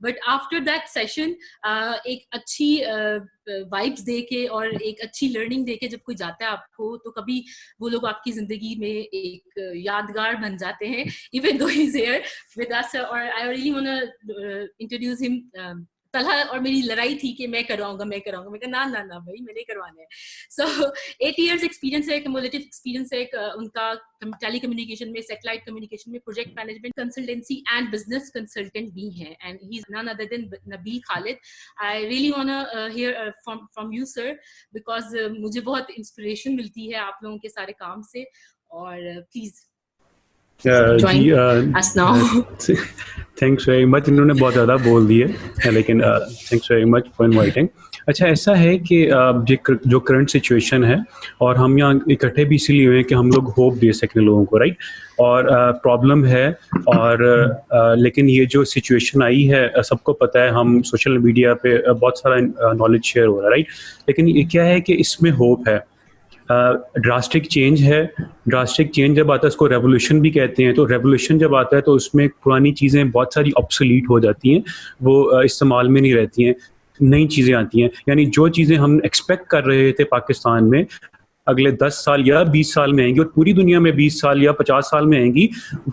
But after that session एक अच्छी vibes दे के और एक अच्छी लर्निंग दे के जब कोई जाता है आपको, तो कभी वो लोग आपकी जिंदगी में एक यादगार बन जाते हैं, even though he is here with us. और I really want to introduce him. Talha और मेरी लड़ाई थी कि मैं करवाऊंगा। मैं कहा ना ना ना भाई, मैंने करवाना है। सो 8 years एक्सपीरियंस है, क्यूमुलेटिव एक्सपीरियंस है उनका टेली कम्युनिकेशन में, सैटेलाइट कम्युनिकेशन में, project management consultancy and business consultant भी हैं, and he is none other than Nabeel Khalid. I really want to hear from you sir, because मुझे बहुत इंस्पिरेशन मिलती है आप लोगों के सारे काम से। और please join us now. Thanks very much, इन्होंने बहुत ज़्यादा बोल दिए, लेकिन thanks very much for inviting. अच्छा, ऐसा है कि जो करंट सिचुएशन है, और हम यहाँ इकट्ठे भी इसीलिए हुए हैं कि हम लोग होप दे सकें लोगों को, राइट। और प्रॉब्लम है, और लेकिन ये जो सिचुएशन आई है, सबको पता है, हम सोशल मीडिया पे बहुत सारा नॉलेज शेयर हो रहा है, राइट। लेकिन ये क्या है कि इसमें होप है। ड्रास्टिक चेंज है। ड्रास्टिक चेंज जब आता है उसको रेवोल्यूशन भी कहते हैं। तो रेवोल्यूशन जब आता है तो उसमें पुरानी चीज़ें बहुत सारी ऑब्सोलीट हो जाती हैं, वो इस्तेमाल में नहीं रहती हैं, नई चीज़ें आती हैं। यानी जो चीज़ें हम एक्सपेक्ट कर रहे थे पाकिस्तान में अगले 10 साल या 20 साल में आएंगी, और पूरी दुनिया में 20 साल या 50 साल में आएंगी,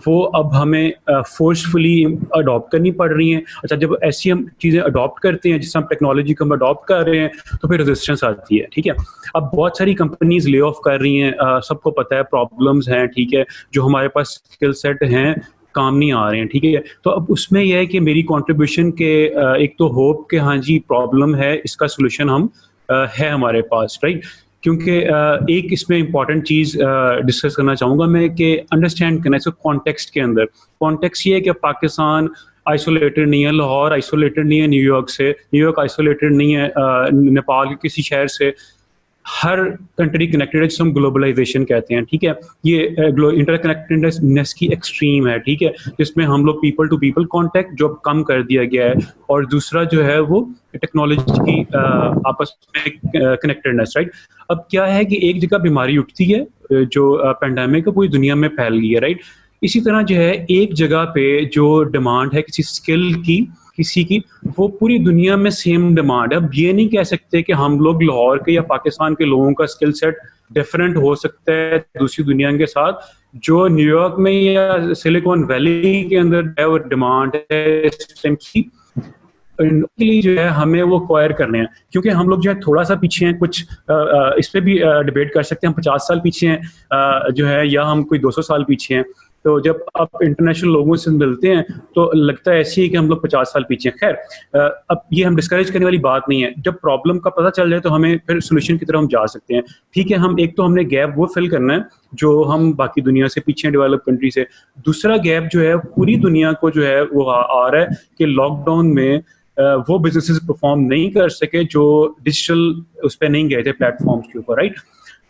वो अब हमें फोर्सफुली अडॉप्ट करनी पड़ रही हैं। अच्छा, जब ऐसी हम चीज़ें अडॉप्ट करते हैं, जिस हम टेक्नोलॉजी को हम अडॉप्ट कर रहे हैं, तो फिर रेजिस्टेंस आती है, ठीक है। अब बहुत सारी कंपनीज ले ऑफ कर रही हैं, सबको पता है, प्रॉब्लम्स हैं, ठीक है। जो हमारे पास स्किल सेट हैं काम नहीं आ रहे हैं, ठीक है। तो अब उसमें यह है कि मेरी कंट्रीब्यूशन के एक तो होप के हाँ जी प्रॉब्लम है, इसका सोल्यूशन हम है हमारे पास, राइट। क्योंकि एक इसमें इंपॉर्टेंट चीज़ डिस्कस करना चाहूँगा मैं कि अंडरस्टैंड करना इसको कॉन्टेक्स्ट के अंदर। कॉन्टेक्स्ट ये है कि पाकिस्तान आइसोलेटेड नहीं है, लाहौर आइसोलेटेड नहीं है न्यूयॉर्क से, न्यूयॉर्क आइसोलेटेड नहीं है नेपाल के किसी शहर से। हर कंट्री कनेक्टेड है, जिसे हम ग्लोबलाइजेशन कहते हैं, ठीक है। ये इंटरकनेक्टेडनेस की एक्सट्रीम है, ठीक है, जिसमें हम लोग पीपल टू पीपल कांटेक्ट जो कम कर दिया गया है, और दूसरा जो है वो टेक्नोलॉजी की आपस में कनेक्टेडनेस, राइट। अब क्या है कि एक जगह बीमारी उठती है, जो पेंडेमिक है, पूरी दुनिया में फैल गई है, राइट। इसी तरह जो है एक जगह पे जो डिमांड है किसी स्किल की, किसी की, वो पूरी दुनिया में सेम डिमांड है। अब ये नहीं कह सकते कि हम लोग लाहौर के या पाकिस्तान के लोगों का स्किल सेट डिफरेंट हो सकता है दूसरी दुनिया के साथ। जो न्यूयॉर्क में या सिलिकॉन वैली के अंदर है वो डिमांड है, लिए जो है हमें वो एक्वायर करने हैं। क्योंकि हम लोग जो है थोड़ा सा पीछे हैं, कुछ इस पर भी डिबेट कर सकते हैं, हम 50 साल पीछे हैं जो है, या हम कोई 200 साल पीछे हैं। तो जब आप इंटरनेशनल लोगों से मिलते हैं तो लगता है ऐसी है कि हम लोग 50 साल पीछे हैं। खैर, अब ये हम डिस्करेज करने वाली बात नहीं है। जब प्रॉब्लम का पता चल जाए तो हमें फिर सोल्यूशन की तरफ हम जा सकते हैं, ठीक है। हम एक तो हमने गैप वो फिल करना है जो हम बाकी दुनिया से पीछे हैं, डेवलप कंट्री से। दूसरा गैप जो है पूरी दुनिया को जो है वो आ रहा है कि लॉकडाउन में वो बिजनेसेस परफॉर्म नहीं कर सके जो डिजिटल उस पर नहीं गए थे प्लेटफॉर्म्स के ऊपर, राइट।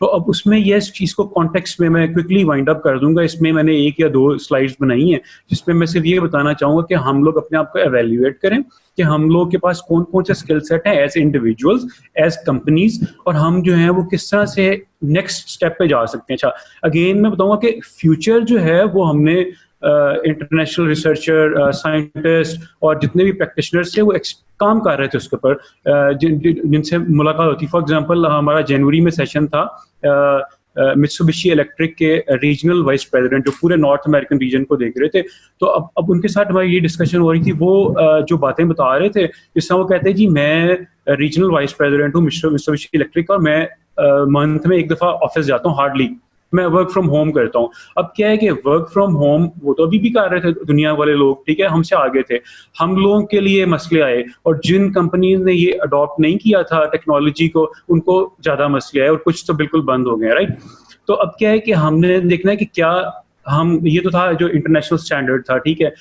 तो अब उसमें ये चीज़ को कॉन्टेक्स्ट में मैं क्विकली वाइंड अप कर दूंगा। इसमें मैंने 1 या 2 स्लाइड्स बनाई हैं जिसमें मैं सिर्फ ये बताना चाहूँगा कि हम लोग अपने आप को एवेल्युएट करें कि हम लोग के पास कौन कौन से स्किल सेट हैं एज इंडिविजुअल्स, एज कंपनीज, और हम जो है वो किस तरह से नेक्स्ट स्टेप पे जा सकते हैं। अच्छा, अगेन मैं बताऊँगा कि फ्यूचर जो है वो हमने इंटरनेशनल रिसर्चर, साइंटिस्ट और जितने भी प्रैक्टिशनर्स थे वो काम कर रहे थे उसके ऊपर, जिनसे मुलाकात होती। फॉर एग्जांपल हमारा जनवरी में सेशन था मित्सुबिशी इलेक्ट्रिक के रीजनल वाइस प्रेसिडेंट जो पूरे नॉर्थ अमेरिकन रीजन को देख रहे थे। तो अब उनके साथ हमारी ये डिस्कशन हो रही थी। वो जो बातें बता रहे थे, जिस तरह वो कहते हैं जी मैं रीजनल वाइस प्रेसिडेंट हूँ मित्सुबिशी इलेक्ट्रिक, और मैं मंथ में 1 दफ़ा ऑफिस जाता हूँ, हार्डली मैं वर्क फ्रॉम होम करता हूँ। अब क्या है कि वर्क फ्रॉम होम वो तो अभी भी कर रहे थे दुनिया वाले लोग, ठीक है, हमसे आगे थे। हम लोगों के लिए मसले आए, और जिन कंपनीज ने ये अडॉप्ट नहीं किया था टेक्नोलॉजी को, उनको ज्यादा मसले आए, और कुछ तो बिल्कुल बंद हो गए, राइट। तो अब क्या है कि हमने देखना है कि क्या हम, ये तो था जो इंटरनेशनल स्टैंडर्ड था, ठीक है,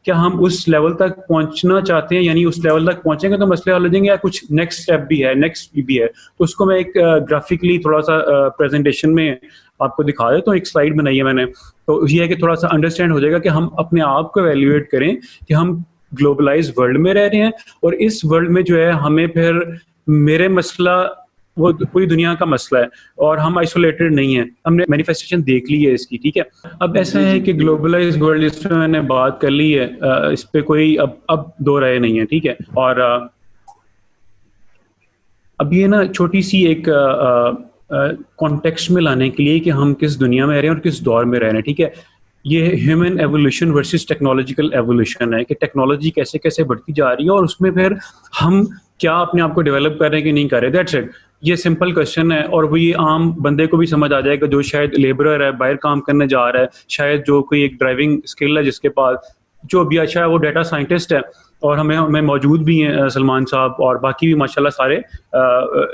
क्या हम उस लेवल तक पहुंचना चाहते हैं, यानी उस लेवल तक पहुंचेंगे तो मसले हल हो जाएंगे, या कुछ नेक्स्ट स्टेप भी है, नेक्स्ट भी है। तो उसको मैं एक ग्राफिकली थोड़ा सा प्रेजेंटेशन में आपको दिखा देता हूँ। एक स्लाइड बनाई है मैंने, तो ये है कि थोड़ा सा अंडरस्टैंड हो जाएगा कि हम अपने आप को एवेल्युएट करें कि हम ग्लोबलाइज वर्ल्ड में रह रहे हैं, और इस वर्ल्ड में जो है हमें फिर मेरे मसला वो पूरी दुनिया का मसला है और हम आइसोलेटेड नहीं है, हमने मैनिफेस्टेशन देख ली है इसकी, ठीक है। अब ऐसा जी है जी कि ग्लोबलाइज वर्ल्ड, इस पे मैंने बात कर ली है, इस पे कोई अब दो राय नहीं है, ठीक है। और अब ये ना छोटी सी एक कॉन्टेक्स्ट में लाने के लिए कि हम किस दुनिया में रह रहे हैं और किस दौर में रह रहे हैं, ठीक है। ये human evolution versus technological evolution है कि टेक्नोलॉजी कैसे कैसे बढ़ती जा रही है और उसमें फिर हम क्या अपने आप को डेवलप कर रहे हैं कि नहीं कर रहे, दैट्स इट। ये सिंपल क्वेश्चन है और वो ये आम बंदे को भी समझ आ जाएगा, जो शायद लेबरर है, बाहर काम करने जा रहा है, शायद जो कोई एक ड्राइविंग स्किल है जिसके पास, जो भी अच्छा है, वो डाटा साइंटिस्ट है। और हमें हमें मौजूद भी हैं सलमान साहब और बाकी भी माशाल्लाह सारे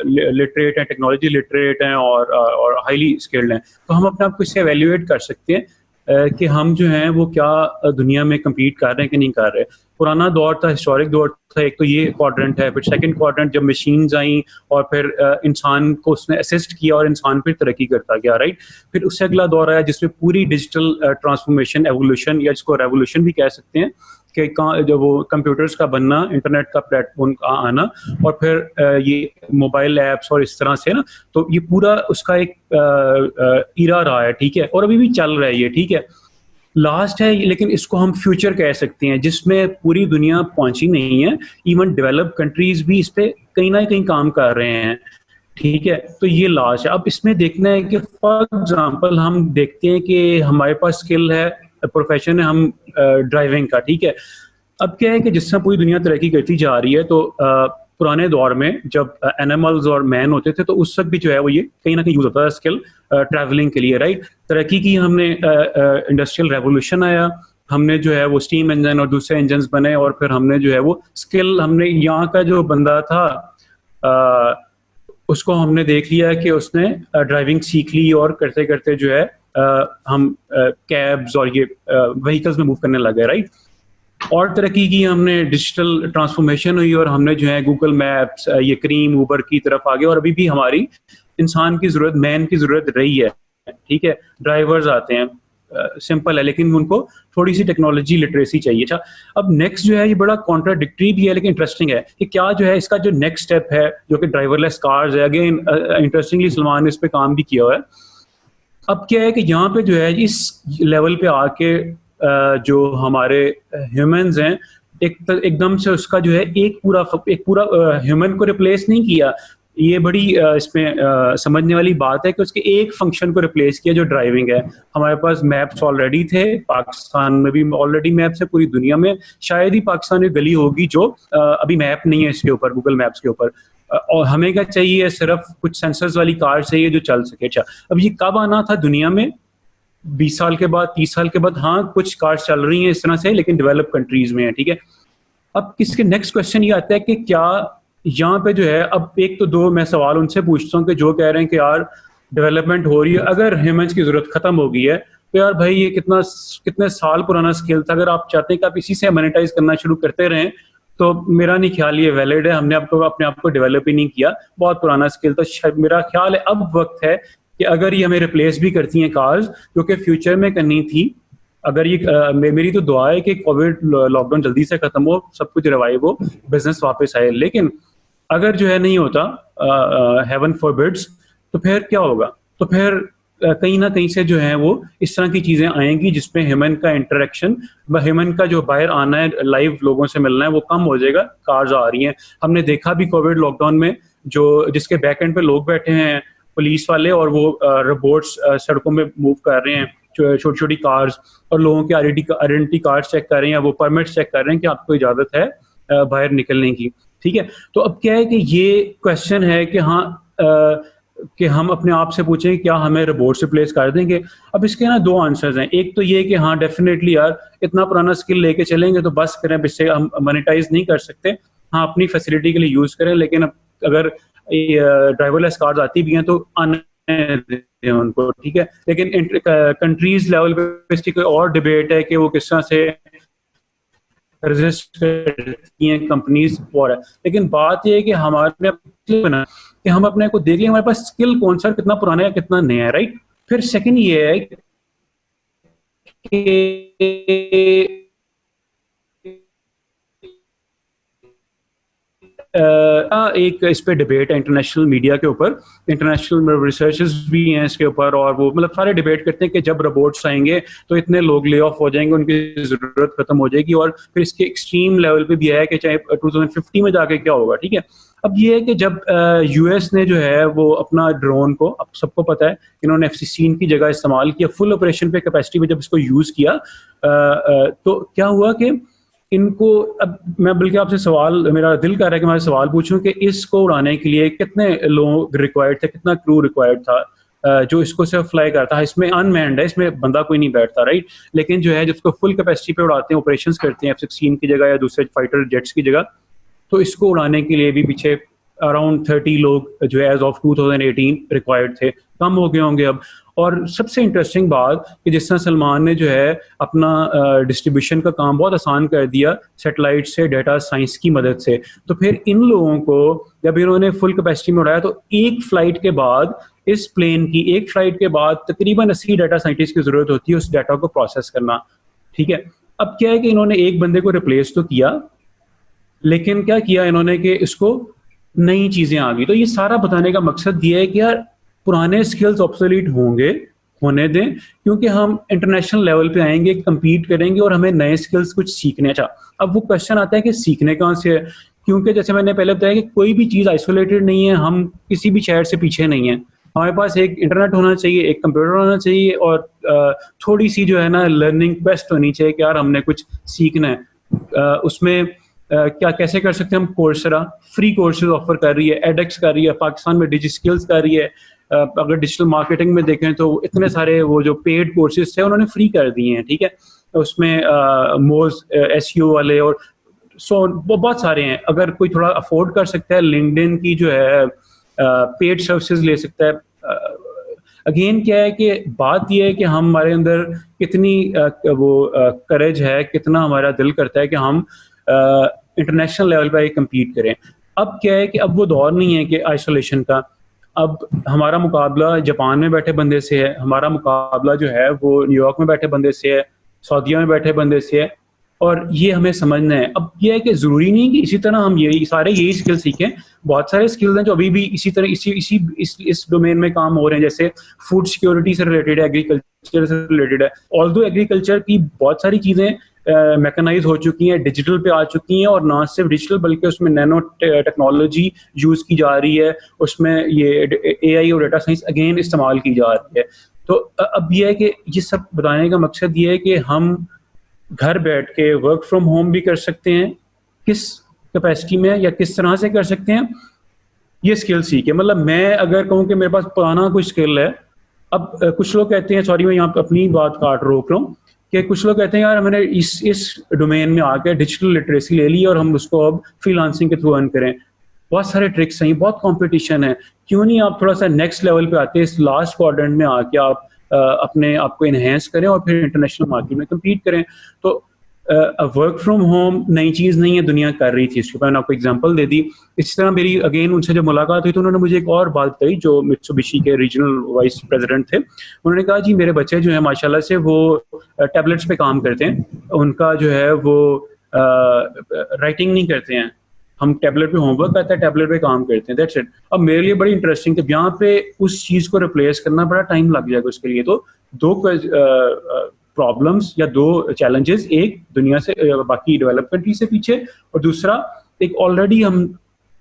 लिटरेट हैं, टेक्नोलॉजी लिटरेट हैं और हाईली स्किल्ड हैं। तो हम अपने आप को इससे एवेल्यूएट कर सकते हैं कि हम जो हैं वो क्या दुनिया में compete कर रहे हैं कि नहीं कर रहे। पुराना दौर था, हिस्टोरिक दौर था, एक तो ये क्वाड्रेंट है, फिर सेकंड क्वाड्रेंट जब मशीन्स आई और फिर इंसान को उसने असिस्ट किया और इंसान फिर तरक्की करता गया, राइट। फिर उससे अगला दौर आया जिसमें पूरी डिजिटल ट्रांसफॉर्मेशन, एवोल्यूशन या जिसको रेवोल्यूशन भी कह सकते हैं, कि जब वो कंप्यूटर्स का बनना, इंटरनेट का प्लेटफॉर्म का आना और फिर ये मोबाइल ऐप्स और इस तरह से ना, तो ये पूरा उसका एक इरा रहा है, ठीक है, और अभी भी चल रहा है ये, ठीक है। लास्ट है लेकिन इसको हम फ्यूचर कह सकते हैं, जिसमें पूरी दुनिया पहुंची नहीं है, इवन डेवलप कंट्रीज भी इस पे कहीं ना कहीं काम कर रहे हैं, ठीक है। तो ये लास्ट है। अब इसमें देखना है कि फॉर एग्जांपल हम देखते हैं कि हमारे पास स्किल है, प्रोफेशन है, हम ड्राइविंग का, ठीक है। अब क्या है कि जिस तरह पूरी दुनिया तरक्की करती जा रही है, तो पुराने दौर में जब एनिमल्स और मैन होते थे, तो उस वक्त भी जो है वो ये कहीं ना कहीं यूज होता था स्किल ट्रैवलिंग के लिए, राइट। तरक्की की हमने, इंडस्ट्रियल रेवोल्यूशन आया, हमने जो है वो स्टीम इंजन और दूसरे इंजन बने और फिर हमने जो है वो स्किल, हमने यहाँ का जो बंदा था उसको हमने देख लिया कि उसने ड्राइविंग सीख ली और करते करते जो है हम कैब्स और ये व्हीकल्स में मूव करने लगे, राइट। और तरक्की की हमने, डिजिटल ट्रांसफॉर्मेशन हुई और हमने जो है गूगल मैप्स, ये क्रीम, ऊबर की तरफ आ गए और अभी भी हमारी इंसान की जरूरत, मैन की जरूरत रही है, ठीक है। ड्राइवर्स आते हैं, सिंपल है, लेकिन उनको थोड़ी सी टेक्नोलॉजी लिटरेसी चाहिए। अच्छा, अब नेक्स्ट जो है ये बड़ा कॉन्ट्राडिक्टरी भी है लेकिन इंटरेस्टिंग है कि क्या जो है इसका जो नेक्स्ट स्टेप है जो कि ड्राइवरलेस कार्स है, अगेन इंटरेस्टिंगली सलमान ने इस पे काम भी किया हुआ है। अब क्या है कि यहाँ पे जो है इस लेवल पे आके जो हमारे ह्यूमंस हैं, एकदम से उसका जो है एक पूरा ह्यूमन को रिप्लेस नहीं किया। ये बड़ी इसमें समझने वाली बात है कि उसके एक फंक्शन को रिप्लेस किया जो ड्राइविंग है। हमारे पास मैप्स ऑलरेडी थे, पाकिस्तान में भी ऑलरेडी मैप्स है, पूरी दुनिया में शायद ही पाकिस्तान में गली होगी जो अभी मैप नहीं है इसके ऊपर, गूगल मैप्स के ऊपर। और हमें क्या चाहिए, सिर्फ कुछ सेंसर्स वाली कार चाहिए जो चल सके। अच्छा, अब ये कब आना था दुनिया में? 20 साल के बाद, 30 साल के बाद। हाँ, कुछ कार्स चल रही हैं इस तरह से, लेकिन डेवलप कंट्रीज में है, ठीक है। अब किसके नेक्स्ट क्वेश्चन ये आता है कि क्या यहाँ पे जो है, अब एक तो दो मैं सवाल उनसे पूछता हूँ कि जो कह रहे हैं कि यार डेवलपमेंट हो रही है, अगर ह्यूमंस की जरूरत खत्म हो गई है तो यार भाई ये कितने साल पुराना स्किल था, अगर आप चाहते हैं कि आप इसी से मोनेटाइज करना शुरू करते रहें तो मेरा नहीं ख्याल ये वैलिड है। हमने अपने आप को डेवलप ही नहीं किया, बहुत पुराना स्किल था। मेरा ख्याल है अब वक्त है कि अगर ये हमें रिप्लेस भी करती हैं कार्स, जो कि फ्यूचर में करनी थी, अगर ये मेरी तो दुआ है कि कोविड लॉकडाउन जल्दी से खत्म हो, सब कुछ रिवाइव हो, बिजनेस वापस आए। लेकिन अगर जो है नहीं होता, हेवन फॉरबिड्स, तो फिर क्या होगा? तो फिर कहीं ना कहीं से जो है वो इस तरह की चीजें आएंगी जिसमें ह्यूमन का इंटरेक्शन, ह्यूमन का जो बाहर आना है, लाइव लोगों से मिलना है, वो कम हो जाएगा। कार्स आ रही हैं, हमने देखा भी कोविड लॉकडाउन में, जो जिसके बैक एंड पे लोग बैठे हैं पुलिस वाले, और वो रोबोट्स सड़कों में मूव कर रहे हैं, छोटी छोटी कार्स, और लोगों की आइडेंटिटी कार्ड चेक कर रहे हैं, वो परमिट चेक कर रहे हैं कि आपको इजाजत है बाहर निकलने की, ठीक है। तो अब क्या है कि ये क्वेश्चन है कि हाँ, कि हम अपने आप से पूछें क्या हमें रोबोट रिप्लेस कर देंगे। अब इसके ना दो आंसर्स हैं। एक तो ये कि हाँ डेफिनेटली यार, इतना पुराना स्किल लेके चलेंगे तो बस करें, इससे हम मोनेटाइज नहीं कर सकते। हाँ, अपनी फैसिलिटी के लिए यूज करें, लेकिन अगर ड्राइवरलेस कार्स आती भी हैं तो आने दें उनको, ठीक है। लेकिन कंट्रीज लेवल पे इसकी कोई और डिबेट है कि वो किस तरह से रजिस्ट करती हैं कंपनीज और है। लेकिन बात यह है कि हमारे बना कि हम अपने को देख लें हमारे पास स्किल कौन सा, कितना पुराना है कितना नया है, राइट। फिर सेकंड ये है कि एक इस पे डिबेट है इंटरनेशनल मीडिया के ऊपर, इंटरनेशनल रिसर्चर्स भी हैं इसके ऊपर, और वो मतलब सारे डिबेट करते हैं कि जब रोबोट्स आएंगे तो इतने लोग ले ऑफ हो जाएंगे, उनकी जरूरत खत्म हो जाएगी, और फिर इसके एक्सट्रीम लेवल पे भी है कि चाहे 2050 में जाके क्या होगा, ठीक है। अब ये है कि जब यूएस ने जो है वो अपना ड्रोन को, अब सबको पता है इन्होंने F-16 की जगह इस्तेमाल किया फुल ऑपरेशन पे कैपेसिटी में, जब इसको यूज किया तो क्या हुआ कि इनको, अब मैं बल्कि आपसे सवाल, मेरा दिल कर रहा है कि मैं सवाल पूछूं कि इसको उड़ाने के लिए कितने लोग रिक्वायर्ड थे, कितना क्रू रिक्वायर्ड था जो इसको सिर्फ फ्लाई करता है। इसमें अनमैन्ड है, इसमें बंदा कोई नहीं बैठता, राइट, लेकिन जो है जिसको फुल कैपेसिटी पे उड़ाते हैं, ऑपरेशंस करते हैं F-16 की जगह या दूसरे फाइटर जेट्स की जगह, तो इसको उड़ाने के लिए भी पीछे अराउंड 30 लोग जो है एज ऑफ 2018 रिक्वायर्ड थे, कम हो गए होंगे अब। और सबसे इंटरेस्टिंग बात कि जिस तरह सलमान ने जो है अपना डिस्ट्रीब्यूशन का काम बहुत आसान कर दिया सैटेलाइट से, डेटा साइंस की मदद से, तो फिर इन लोगों को जब इन्होंने फुल कैपेसिटी में उड़ाया तो एक फ्लाइट के बाद, इस प्लेन की एक फ्लाइट के बाद तकरीबन 80 डाटा साइंटिस्ट की जरूरत होती है उस डाटा को प्रोसेस करना, ठीक है। अब क्या है कि इन्होंने एक बंदे को रिप्लेस तो किया, लेकिन क्या किया इन्होंने कि इसको नई चीजें आ गई। तो ये सारा बताने का मकसद ये है कि यार पुराने स्किल्स ऑब्सोलीट होने दें, क्योंकि हम इंटरनेशनल लेवल पे आएंगे, compete करेंगे और हमें नए स्किल्स कुछ सीखने चाहिए। अब वो क्वेश्चन आता है कि सीखने कहाँ से है, क्योंकि जैसे मैंने पहले बताया कि कोई भी चीज़ आइसोलेटेड नहीं है, हम किसी भी शहर से पीछे नहीं है। हमारे पास एक इंटरनेट होना चाहिए, एक कंप्यूटर होना चाहिए, और थोड़ी सी जो है ना लर्निंग बेस्ट होनी चाहिए कि यार हमने कुछ सीखना है। उसमें क्या कैसे कर सकते हैं हम, कोर्सेरा फ्री कोर्सेज ऑफर कर रही है, एडेक्स कर रही है, पाकिस्तान में डिजी स्किल्स कर रही है। अगर डिजिटल मार्केटिंग में देखें तो इतने सारे वो जो पेड कोर्सेज थे उन्होंने फ्री कर दिए हैं, ठीक है। उसमें मोज SEO वाले और वो बहुत सारे हैं। अगर कोई थोड़ा अफोर्ड कर सकता है, लिंक्डइन की जो है पेड सर्विसेज ले सकता है। अगेन क्या है कि बात यह है कि हम, हमारे अंदर कितनी वो करेज है, कितना हमारा दिल करता है कि हम इंटरनेशनल लेवल पर कम्पीट करें। अब क्या है कि अब वो दौर नहीं है कि आइसोलेशन का, अब हमारा मुकाबला जापान में बैठे बंदे से है, हमारा मुकाबला जो है वो न्यूयॉर्क में बैठे बंदे से है, सऊदीया में बैठे बंदे से है, और ये हमें समझना है। अब ये है कि ज़रूरी नहीं कि इसी तरह हम यही स्किल सीखें। बहुत सारे स्किल्स हैं जो अभी भी इसी तरह इस डोमेन में काम हो रहे हैं, जैसे फूड सिक्योरिटी से रिलेटेड है, एग्रीकल्चर से रिलेटेड है। ऑल्दो एग्रीकल्चर की बहुत सारी चीज़ें मैकेनाइज हो चुकी हैं, डिजिटल पे आ चुकी हैं, और ना सिर्फ डिजिटल बल्कि उसमें नैनो टेक्नोलॉजी यूज़ की जा रही है, उसमें ये AI और डेटा साइंस अगेन इस्तेमाल की जा रही है। तो अब ये है कि ये सब बताने का मकसद ये है कि हम घर बैठ के वर्क फ्रॉम होम भी कर सकते हैं, किस कैपेसिटी में या किस तरह से कर सकते हैं, ये स्किल सीखे। मतलब मैं अगर कहूँ कि मेरे पास पुराना कोई स्किल है, अब कुछ लोग कहते हैं, सॉरी मैं यहाँ पे अपनी बात रोक रहा हूँ, कि कुछ लोग कहते हैं यार मैंने इस डोमेन में आकर डिजिटल लिटरेसी ले ली और हम उसको अब फ्रीलांसिंग के थ्रू अर्न करें। बहुत सारे ट्रिक्स हैं, बहुत कंपटीशन है, क्यों नहीं आप थोड़ा सा नेक्स्ट लेवल पे आते हैं, इस लास्ट क्वाड्रेंट में आके आप अपने आप को इन्हेंस करें और फिर इंटरनेशनल मार्केट में कम्पीट करें। तो वर्क फ्रॉम होम नई चीज़ नहीं है, दुनिया कर रही थी, इसके ऊपर मैंने आपको एग्जांपल दे दी। इसी तरह मेरी अगेन उनसे जब मुलाकात हुई तो उन्होंने मुझे एक और बात बताई, जो मित्सुबिशी के रीजनल वाइस प्रेसिडेंट थे। उन्होंने कहा जी मेरे बच्चे जो है माशाल्लाह से वो टैबलेट्स पे काम करते हैं, उनका जो है वो राइटिंग नहीं करते हैं, हम टैबलेट पे होमवर्क करते हैं, टैबलेट पे काम करते हैं, दैट्स इट। अब मेरे लिए बड़ी इंटरेस्टिंग कि यहाँ पे उस चीज़ को रिप्लेस करना बड़ा टाइम लग जाएगा उसके लिए। तो दो प्रॉब्लम्स या दो चैलेंजेस, एक दुनिया से बाकी डेवलप कंट्री से पीछे, और दूसरा एक ऑलरेडी हम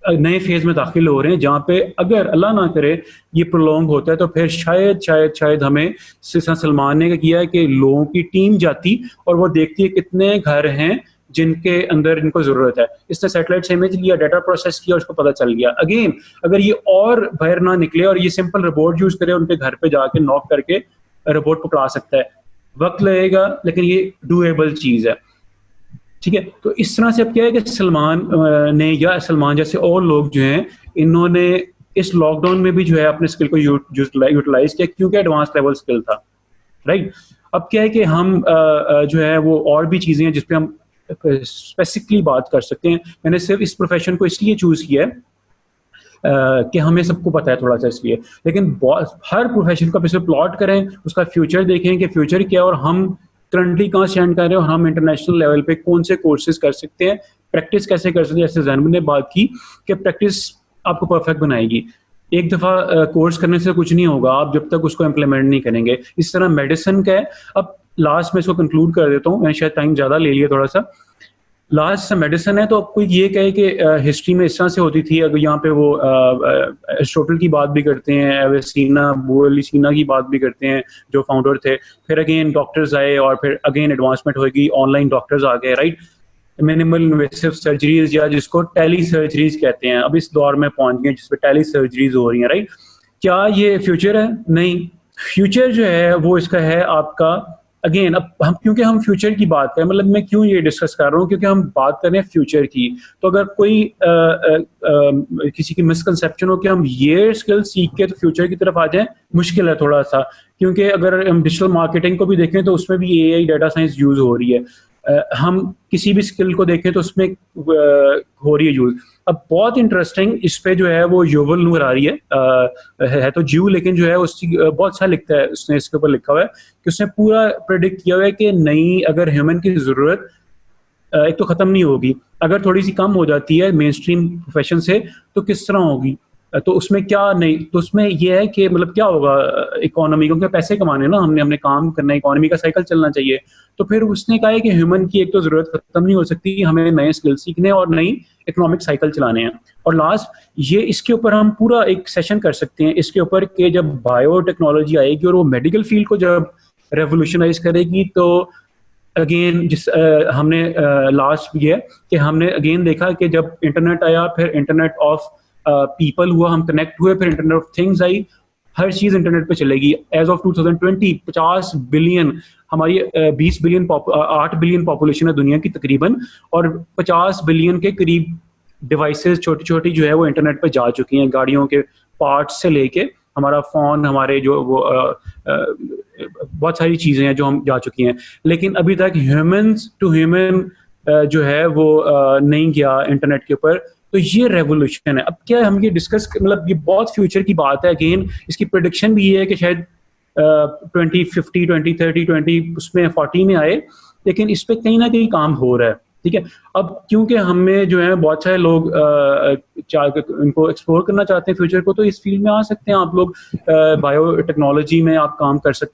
नए फेज में दाखिल हो रहे हैं जहाँ पे अगर अल्लाह ना करे ये प्रोलॉन्ग होता है तो फिर शायद हमें सलमान ने किया है कि लोगों की टीम जाती और वो देखती है कितने घर हैं जिनके अंदर इनको जरूरत है। इसने सैटेलाइट से इमेज लिया, डाटा प्रोसेस किया, उसको पता चल गया। अगेन अगर ये और बाहर ना निकले और ये सिंपल रोबोट यूज करे, उनके घर पे जाके नॉक करके रोबोट पकड़ा सकता है, वक्त लगेगा लेकिन ये डूएबल चीज है, ठीक है। तो इस तरह से अब क्या है कि सलमान ने या सलमान जैसे और लोग जो हैं इन्होंने इस लॉकडाउन में भी जो है अपने स्किल को यूटिलाइज किया, क्योंकि एडवांस लेवल स्किल था, राइट। अब क्या है कि हम जो है वो और भी चीजें हैं जिसपे हम स्पेसिफिकली बात कर सकते हैं। मैंने सिर्फ इस प्रोफेशन को इसलिए चूज किया है कि हमें सबको पता है थोड़ा सा इसलिए, लेकिन हर प्रोफेशन का पिछले प्लॉट करें, उसका फ्यूचर देखें कि फ्यूचर क्या है और हम करंटली कहाँ स्टैंड कर रहे हैं और हम इंटरनेशनल लेवल पे कौन से कोर्सेज कर सकते हैं प्रैक्टिस कैसे कर सकते हैं, जैसे जैनब ने बात की कि प्रैक्टिस आपको परफेक्ट बनाएगी। एक दफ़ा कोर्स करने से कुछ नहीं होगा आप जब तक उसको इम्प्लीमेंट नहीं करेंगे। इस तरह मेडिसिन का है। अब लास्ट में इसको कंक्लूड कर देता हूँ, मैंने शायद टाइम ज़्यादा ले लिया थोड़ा सा। लास्ट मेडिसिन है, तो अब कोई ये कहे कि हिस्ट्री में इस तरह से होती थी, अगर यहाँ पे वो एरिस्टोटल की बात भी करते हैं, एविसेना बुअलिसीना की बात भी करते हैं जो फाउंडर थे। फिर अगेन डॉक्टर्स आए और फिर अगेन एडवांसमेंट होगी, ऑनलाइन डॉक्टर्स आ गए, राइट। मिनिमल इन्वेसिव सर्जरीज या जिसको टेली सर्जरीज कहते हैं, अब इस दौर में पहुंच गए जिसपे टेली सर्जरीज हो रही हैं, राइट। क्या ये फ्यूचर है? नहीं, फ्यूचर जो है वो इसका है आपका, अगेन अब हम क्योंकि हम फ्यूचर की बात करें, मतलब मैं क्यों ये डिस्कस कर रहा हूँ, क्योंकि हम बात कर रहे हैं फ्यूचर की। तो अगर कोई किसी की मिसकंसेप्शन हो कि हम ये स्किल सीख के तो फ्यूचर की तरफ आ जाएं, मुश्किल है थोड़ा सा। क्योंकि अगर हम डिजिटल मार्केटिंग को भी देखें तो उसमें भी एआई डाटा साइंस यूज हो रही है। हम किसी भी स्किल को देखें तो उसमें हो रही है यूज। अब बहुत इंटरेस्टिंग इस पे जो है वो युवल नूर आ रही है तो जीव, लेकिन जो है उसकी बहुत अच्छा लिखता है, उसने इसके ऊपर लिखा हुआ है कि उसने पूरा प्रेडिक्ट किया हुआ है कि नई अगर ह्यूमन की जरूरत एक तो खत्म नहीं होगी, अगर थोड़ी सी कम हो जाती है मेन स्ट्रीम प्रोफेशन से तो किस तरह होगी। तो उसमें क्या नहीं, तो उसमें यह है कि मतलब क्या होगा इकोनॉमी, क्योंकि पैसे कमाने ना हमने काम करना है, इकोनॉमी का साइकिल चलना चाहिए। तो फिर उसने कहा है कि ह्यूमन की एक तो जरूरत खत्म नहीं हो सकती, हमें नए स्किल सीखने और नई इकोनॉमिक साइकिल चलाने हैं। और लास्ट ये, इसके ऊपर हम पूरा एक सेशन कर सकते हैं इसके ऊपर कि जब बायोटेक्नोलॉजी आएगी और वो मेडिकल फील्ड को जब रेवोल्यूशनाइज करेगी, तो अगेन हमने लास्ट ये कि हमने अगेन देखा कि जब इंटरनेट आया, फिर इंटरनेट ऑफ पीपल हुआ, हम कनेक्ट हुए, फिर इंटरनेट ऑफ थिंग्स आई, हर चीज इंटरनेट पे चलेगी। एज ऑफ 2020 50 बिलियन, हमारी 20 बिलियन 8 बिलियन पॉपुलेशन है दुनिया की तकरीबन, और 50 बिलियन के करीब डिवाइसेस छोटी छोटी जो है वो इंटरनेट पे जा चुकी हैं, गाड़ियों के पार्ट्स से लेके हमारा फोन, हमारे जो वो बहुत सारी चीजें हैं जो हम जा चुकी हैं। लेकिन अभी तक ह्यूमंस टू ह्यूमन जो है वो नहीं गया इंटरनेट के ऊपर। तो ये रेवोल्यूशन है। अब क्या हम ये डिस्कस, मतलब ये बहुत फ्यूचर की बात है। अगेन इसकी प्रेडिक्शन भी ये है कि शायद 2050 2030 20 उसमें 40 में आए, लेकिन इस पे कहीं ना कहीं काम हो रहा है, ठीक है। अब क्योंकि हमें जो है बहुत सारे लोग इनको एक्सप्लोर करना चाहते हैं फ्यूचर को, तो इस फील्ड में आ सकते हैं आप लोग, बायोटेक्नोलॉजी में आप काम कर सकते हैं।